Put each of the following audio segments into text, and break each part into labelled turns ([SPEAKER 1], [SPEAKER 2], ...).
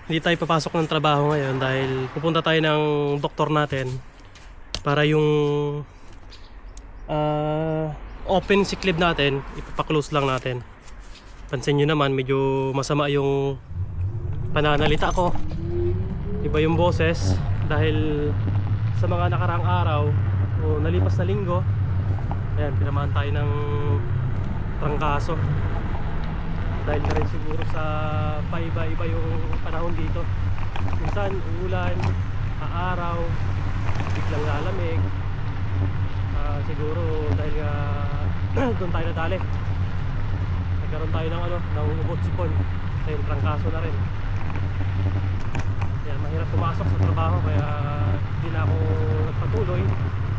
[SPEAKER 1] Hindi tayo papasok ng trabaho ngayon dahil pupunta tayo ng doktor natin para yung open sick leave natin, ipapaklose lang natin. Pansin nyo naman, medyo masama yung pananalita ko. Iba yung boses dahil sa mga nakaraang araw o nalipas na linggo, ayan, tinamaan tayo ng trangkaso. Dahil na rin siguro sa paiba-iba yung panahon dito. Minsan uulan, aaraw, biglang lalamig. Siguro dahil doon tayo nadali. Nagkaroon tayo ng ng ubot sipon. Kaya yung trangkaso na rin. Yan, mahirap pumasok sa trabaho kaya hindi na ako nagpatuloy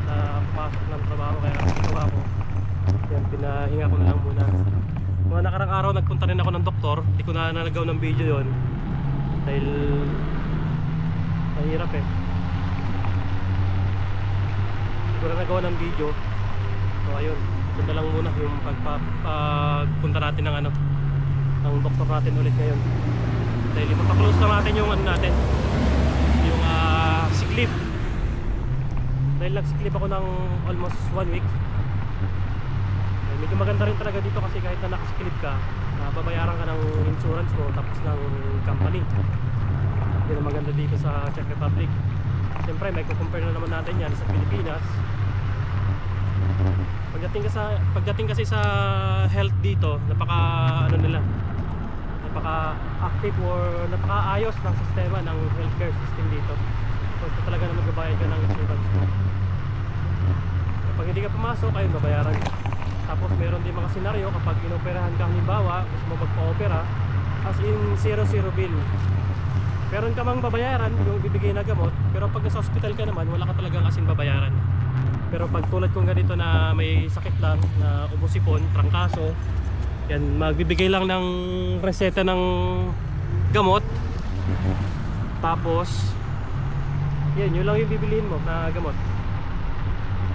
[SPEAKER 1] na pumasok ng trabaho kaya ginawa ko. Yan, pinahinga ko na lang muna. Mga nakarang araw nagpunta rin ako ng doktor. Hindi ko na nalagaw ng video yon dahil mahirap eh. Hindi ko na nagawa ng video. So ayun, punta lang muna yung pagpunta natin ng ng doktor natin ulit ngayon. Dahil ipapaklose lang natin yung natin, yung sick leave. Dahil nag sick leave ako ng almost 1 week. Medyo maganda rin talaga dito kasi kahit na nakaskilip ka, babayaran ka ng insurance mo tapos ng company. Yun ang maganda dito sa Czech Republic. Siyempre may kukumpare na naman natin yan sa Pilipinas. Pagdating kasi sa health dito, napaka-active or napaka-ayos ng sistema ng healthcare system dito. So talaga na magbabayad ka ng insurance mo. Kapag hindi ka pumasok, ayun, babayaran ka. Tapos meron din mga senaryo kapag inoperahan ka, halimbawa gusto mo magpa-opera, as in 0 bill. Meron ka mang babayaran yung bibigay na gamot, pero pag nasa hospital ka naman, wala ka talagang asin babayaran. Pero pag tulad kong ganito na may sakit lang, na ubosipon, trangkaso, yan, magbibigay lang ng reseta ng gamot. Tapos yan, yun lang yung bibilihin mo na gamot.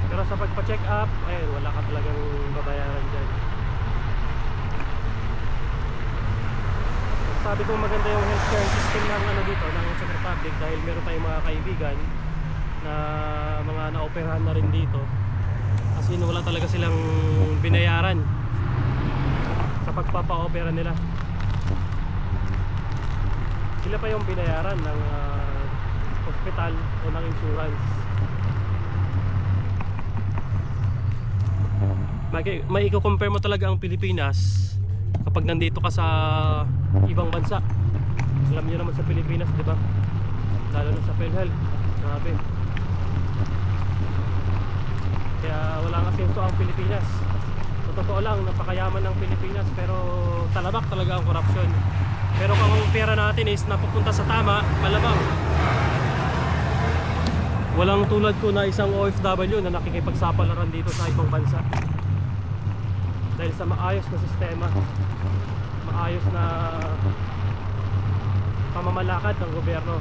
[SPEAKER 1] Pero sa pagpa-check up, ayun, wala ka talagang babayaran dyan. Sabi ko maganda yung healthcare system ng dito, ng Czech Republic, dahil meron tayong mga kaibigan na mga naoperahan na rin dito. Kasi wala talaga silang binayaran sa pagpapa-opera nila. Sila pa yung binayaran ng hospital o ng insurance. May i-compare mo talaga ang Pilipinas kapag nandito ka sa ibang bansa. Alam niyo naman sa Pilipinas, di ba? Lalo na sa PhilHealth. Grabe. Kaya wala nga senso ang Pilipinas. Sa totoo lang, napakayaman ng Pilipinas, pero talabak talaga ang korupsyon. Pero kung ang pera natin is napupunta sa tama, malamang. Walang tulad ko na isang OFW na nakikipagsapalaran dito sa ibang bansa. Dahil sa maayos na sistema, maayos na pamamalakad ng gobyerno.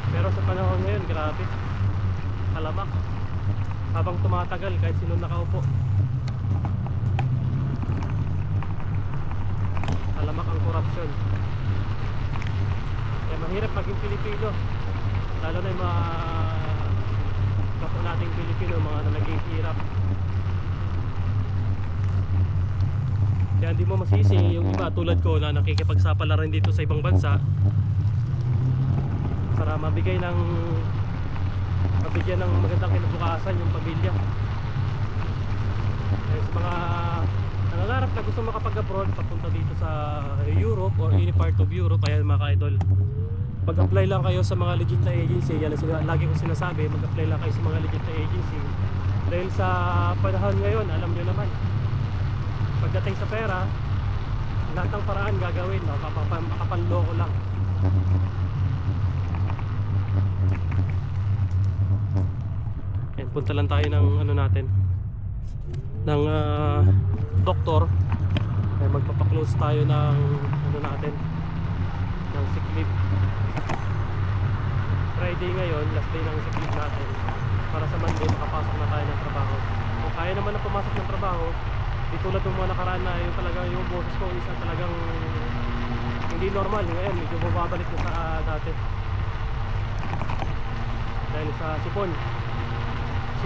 [SPEAKER 1] Pero sa panahon ngayon, grabe, talamak. Habang tumatagal, kahit sino nakaupo, talamak ang korupsyon. Kaya mahirap maging Pilipino, lalo na yung mga kapwa nating Pilipino, mga na naghihirap. Kaya hindi mo masisi yung iba tulad ko na nakikipagsapalaran dito sa ibang bansa para mabigyan ng magandang kinabukasan yung pamilya. Kaya sa mga nangangarap na gusto makapag-abroad papunta dito sa Europe or any part of Europe, ayan mga ka-idol, mag-apply lang kayo sa mga legit na agency. Yan ang lagi ko sinasabi, mag-apply lang kayo sa mga legit na agency. Dahil sa panahon ngayon, alam nyo naman, pagdating sa pera, lahat ng paraan gagawin, no? Makapanloko lang. Yan, punta lang tayo ng natin, ng doktor. Kaya magpapaklose tayo ng natin, ng sick leave. Friday ngayon, last day ng sick leave natin, para sa Monday makapasok na tayo ng trabaho. Kung kaya naman na pumasok ng trabaho, di tulad ng mga nakaraan na yung talaga yung boses ko isa talagang hindi normal. Ngayon medyo bumabalik na sa dati dahil sa sipon,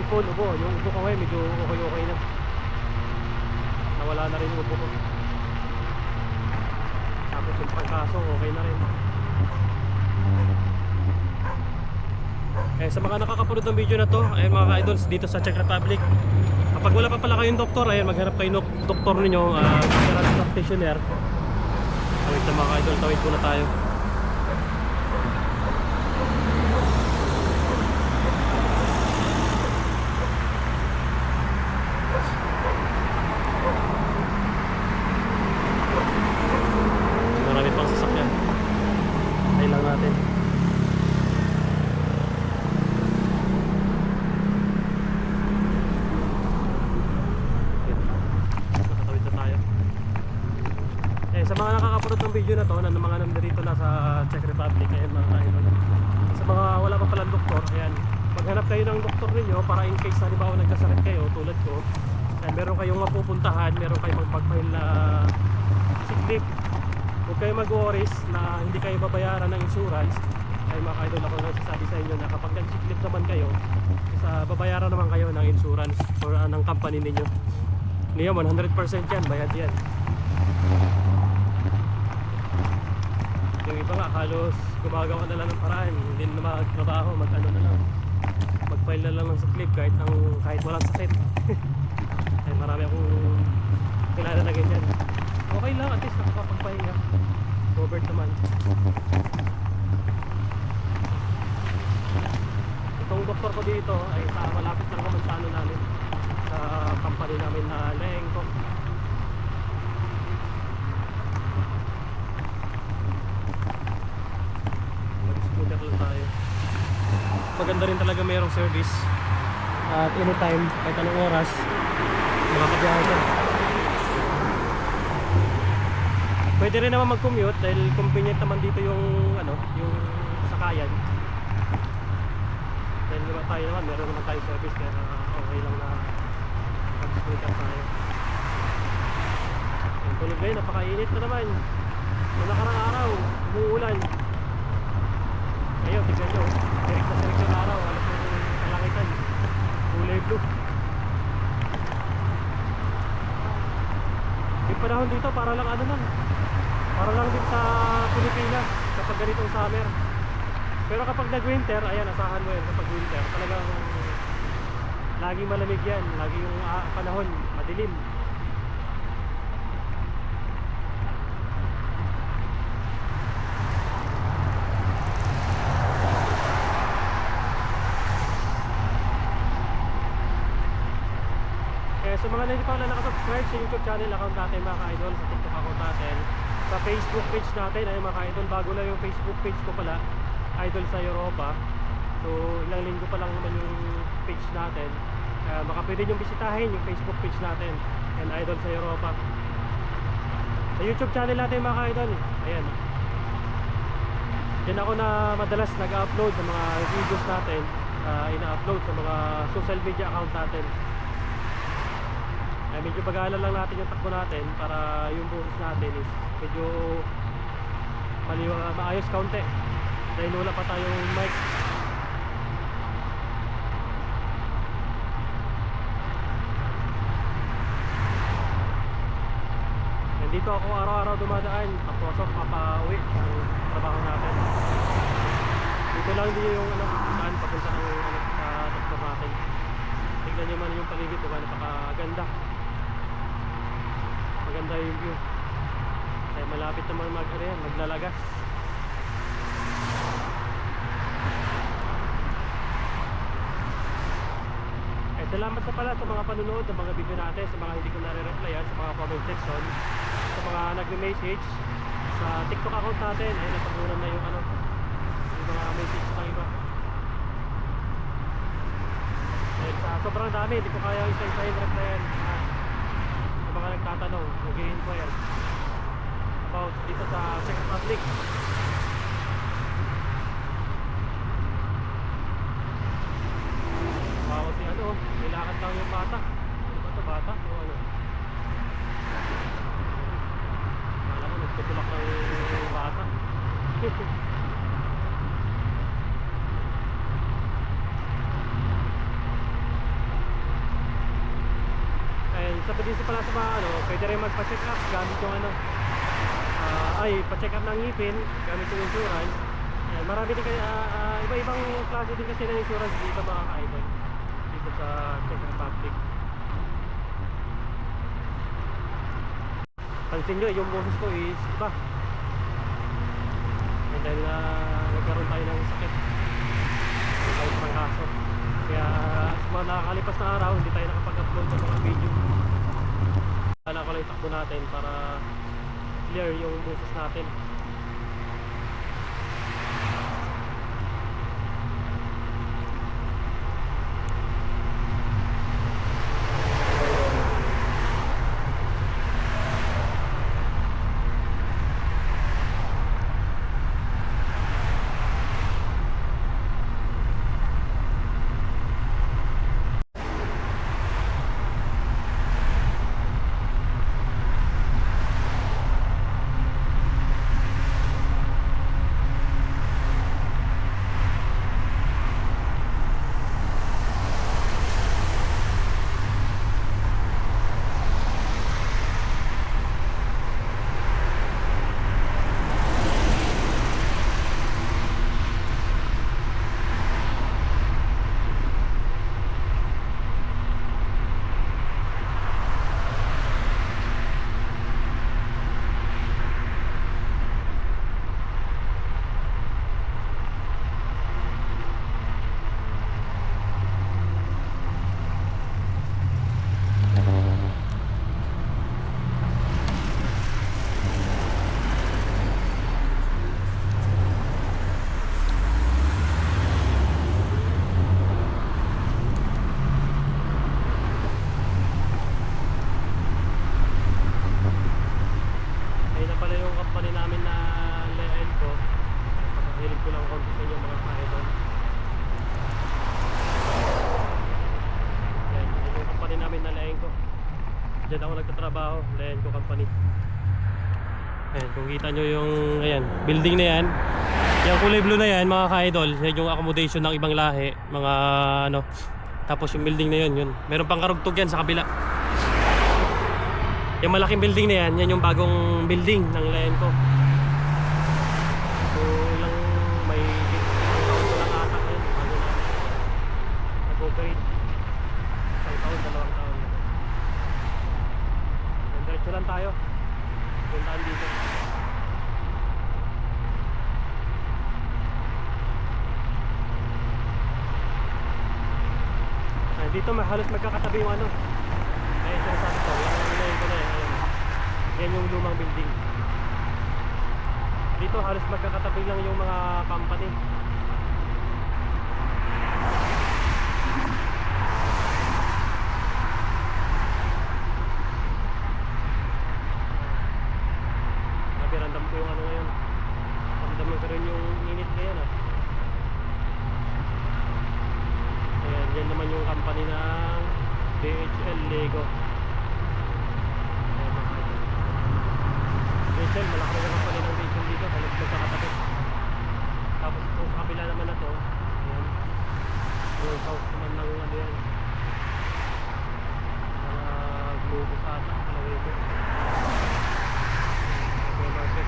[SPEAKER 1] ubo. Yung ubo ko ngayon medyo okay na, nawala na rin yung ubo ko. Tapos yung pangkaso okay na rin. Sa mga nakakapanood ng video na to, ayun mga ka-idols, dito sa Czech Republic, kapag wala pa pala kayong doktor, ayun, maghanap kayo ng doktor ninyo, general practitioner. Tawid na mga ka-idol, tawid muna tayo. Marami pang sasakyan, tayo lang natin. Sa mga nakakapanood ng video na to, na mga nandito na sa Czech Republic, ayan mga ka-idol. Sa mga wala pa palang doktor, ayan, maghanap kayo ng doktor ninyo para in case halimbawa nagkasakit kayo tulad ko. Ayan, meron kayong mapupuntahan, meron kayong magpag-file na sick leave. Huwag kayo mag-worries na hindi kayo babayaran ng insurance. Ay mga ka-idol, ako nagsasabi sa inyo na kapag nag-sick leave naman kayo, babayaran naman kayo ng insurance or ng company ninyo. Niya 100% yan, bayad yan. Yung iba nga halos gumagawa na lang ng paraan, hindi na magtrabaho, mag-ano na lang, mag-file na lang ng sick leave kahit walang sakit. Ay marami akong kilala na ganyan. Okay lang, at least nakakapagpahinga, covered naman. Itong doktor ko dito ay malapit lang naman sa ano namin, sa company namin na Lengko. Mag-scooter lang tayo. Maganda rin talaga mayroong service at anytime, kahit anong oras makakabiyahe ka. Pwede rin naman mag-commute dahil convenient naman dito yung yung sakayan. Dahil naman tayo naman, meron naman tayong service kaya okay lang na mag-scooter tayo. Yung tulog ngayon, napakainit na naman. Noong nakarang araw, umuulan. Ngayon, tignan nyo, direct na direct yung araw, alas yung kalangitan, kulay blue. Yung panahon dito para lang para lang din sa Pilipinas kapag ganitong summer. Pero kapag nag-winter, ayan, asahan mo yun, kapag winter talagang laging malamig yan, lagi yung panahon madilim. Sa mga hindi pa wala nakasubscribe sa YouTube channel account natin mga ka-idol, sa TikTok account natin, sa Facebook page natin, ay mga ka-idol, bago lang yung Facebook page ko pala, Idol sa Europa. So ilang linggo pa lang naman yung page natin, baka pwede nyo bisitahin yung Facebook page natin, and Idol sa Europa. Sa YouTube channel natin mga ka-idol, ayan, yan ako na madalas nag-upload sa mga videos natin, ina-upload sa mga social media account natin. Medyo pag-aaral lang natin yung takbo natin para yung boses natin is medyo maayos kaunti dahil wala pa tayong mic. Dito ako araw-araw dumadaan, papasok, papauwi ang trabaho natin. Dito lang din yung daan papunta ng sa doktor natin. Tignan nyo man yung paligid, diba, napakaganda. Maganda yung view. Kaya malapit naman maglalagas. Salamat sa pala sa mga panunood ng mga video natin, sa mga hindi ko nare-replyan, sa mga comment section, sa mga nagme-message sa TikTok account natin. Ay napagunan na yung yung mga message ng iba. Dahil sa sobrang dami, hindi ko kaya isa-isahin replyan. Mga nagtatanong, nag-i-inquire about dito sa Czech Republic. Wow, si nilakad lang yung bata. Ano ba ito, bata? O ano? Alam mo, nagtutulak ng Ayun, sabi din sa pala sa mga ano, pwede rin magpa-check up gamit yung ano, pa-check up ng ngipin gamit yung insurance. Ayan, marami din kaya, iba-ibang klase din kasi ng insurance dito mga ka-idol. Dito sa Czech Republic. Pansin nyo, yung boses ko is iba. Dahil nagkaroon tayo ng sakit. Tayo sa pangkaso. Kaya sa mga nakakalipas na araw, hindi tayo nakapag-upload ng mga video. Kala ko lang takbo natin para clear yung boses natin. Diyan ako nagtatrabaho, Lenco Company. Ayan, kung kita nyo yung ayan, building na yan. Yung kulay blue na yan mga ka-idol, yan yung accommodation ng ibang lahi. Mga ano, tapos yung building na yun. Meron pang karugtog yan sa kabila. Yung malaking building na yan, yan yung bagong building ng Lenco. So ilang may lang atak yan, bago na nag-operate. Isang taon, 2 taon. Diretso lang tayo. Puntaan dito. Dito halos magkakatabi yung ano. Ayun, sinasabi ko. Yung ko na yan. Yan yung lumang building. Dito halos magkakatabi lang yung mga company. Ramdam ko yung ano ngayon. Ramdam ko rin yung init ngayon ah. Ayan, yan naman yung company ng DHL Lego. Ayan mga ito. DHL, malaki na company ng DHL dito. Halos magkakatabi. Tapos kung kabila naman na to, ayan, yung house naman ng ano yan, mga globus ata, kalawin ko. Market.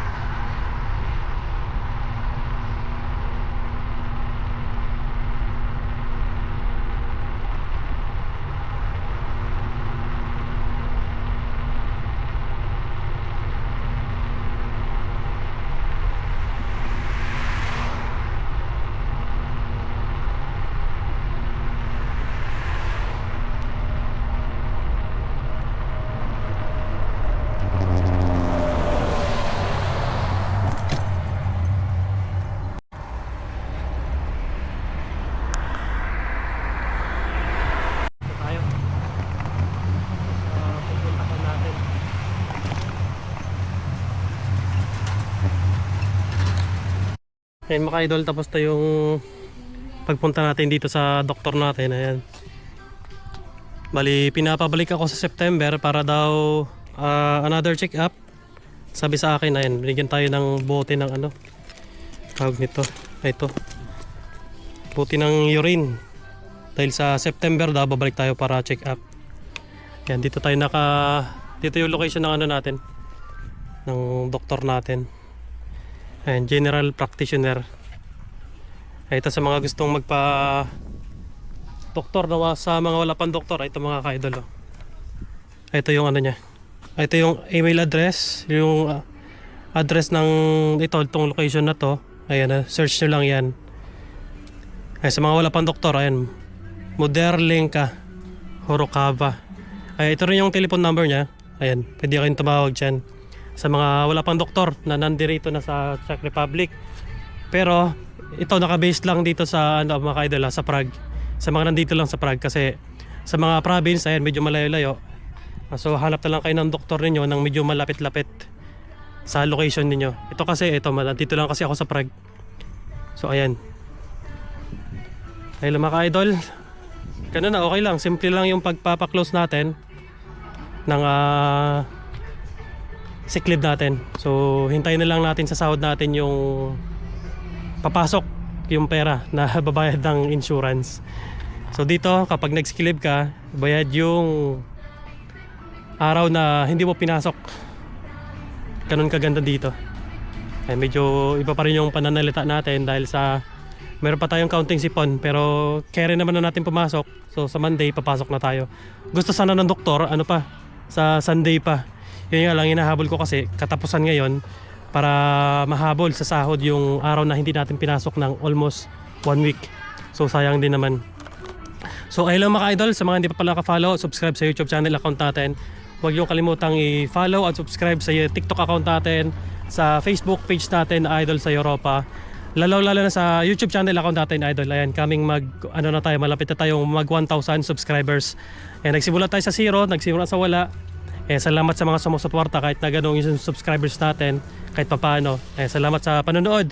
[SPEAKER 1] Ayan mga idol, tapos na yung pagpunta natin dito sa doktor natin. Ayan. Bali, pinapabalik ako sa September para daw another check up. Sabi sa akin, ayan, binigyan tayo ng bote ng ano, tawag nito. Ito. Buti ng urine. Dahil sa September daw babalik tayo para check up. Yan, dito yung location ng ano natin. Ng doktor natin. Ayan, general practitioner. Ito sa mga gustong magpa doktor na sa mga wala pang doktor. Ito mga ka-idol. Ito yung ano niya. Ito yung email address. Yung address ng itong location na to. Ayan, search nyo lang yan. Ay, sa mga wala pang doktor, ayan. Moderlenka Horokava. Ay, ito rin yung telephone number niya. Ayan, pwede kayong tumawag dyan. Sa mga wala pang doktor na nandirito na sa Czech Republic. Pero ito naka-base lang dito sa ano, mga ka-idol, sa Prague. Sa mga nandito lang sa Prague kasi sa mga province, ayan, medyo malayo-layo. So hanap na lang kayo ng doktor ninyo nang medyo malapit-lapit sa location ninyo. Ito kasi, dito lang kasi ako sa Prague. So ayan. Ayun mga ka-idol. Ganun na, okay lang. Simple lang yung pagpapaklose natin ng sick leave natin. So hintayin na lang natin sa sahod natin yung papasok yung pera na babayad ng insurance. So dito kapag nag-sick leave ka, bayad yung araw na hindi mo pinasok. Ganun kaganda dito. Ay, medyo iba pa rin yung pananalita natin dahil sa meron pa tayong counting sipon pero kaya rin naman na natin pumasok. So sa Monday papasok na tayo. Gusto sana ng doktor ano pa sa Sunday pa. Yun nga lang hinahabol ko kasi katapusan ngayon para mahabol sa sahod yung araw na hindi natin pinasok ng almost 1 week. So sayang din naman. So ayun lang mga idol, sa mga hindi pa pala ka-follow, subscribe sa YouTube channel account natin. Huwag niyo kalimutang i-follow at subscribe sa TikTok account natin, sa Facebook page natin Idol sa Europa. Lalo na sa YouTube channel account natin Idol. Ayan, malapit na tayong mag 1,000 subscribers. Ayan, nagsimula tayo sa 0, nagsimula sa wala. Salamat sa mga sumusuporta kahit na ganun yung subscribers natin kahit papaano. Salamat sa panonood.